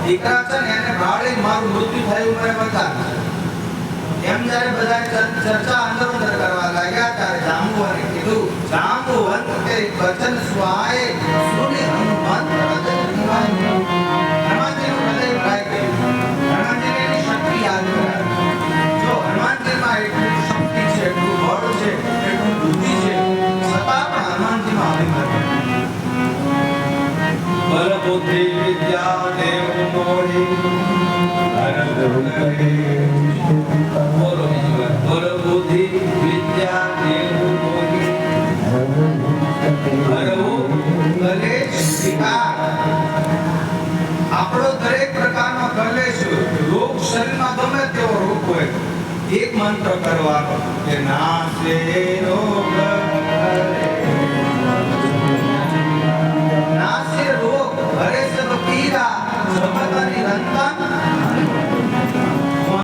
દીકરા છે ને એને ભાળે મારું મૃત્યુ થયું મને બતા એમ જ્યારે બધા ચર્ચા અંદર અંદર કરવા લાગ્યા ત્યારે જાંબુવને કીધું જાંબુવન કે વચન સ્વાય સુને હનુમંત હૃદય નિવાય હનુમાનજીનું હૃદય ભરાઈ ગયું હનુમાનજીને એની શક્તિ યાદ કરાવી જો હનુમાનજીમાં એટલી શક્તિ છે એટલું બળ છે એટલું બુદ્ધિ છે છતાં પણ હનુમાનજીમાં અભિમાન બલ બુદ્ધિ વિદ્યા દેવ મોહી હરદ કરે બોલો બીજી વાર બલ બુદ્ધિ વિદ્યા દેવ મોહી હરવું કલેશ વિકાર આપણો દરેક પ્રકારનો કલેશ રોગ શરીરમાં ગમે તેવો રોગ હોય એક મંત્ર કરવાનો કે નાશે રોગ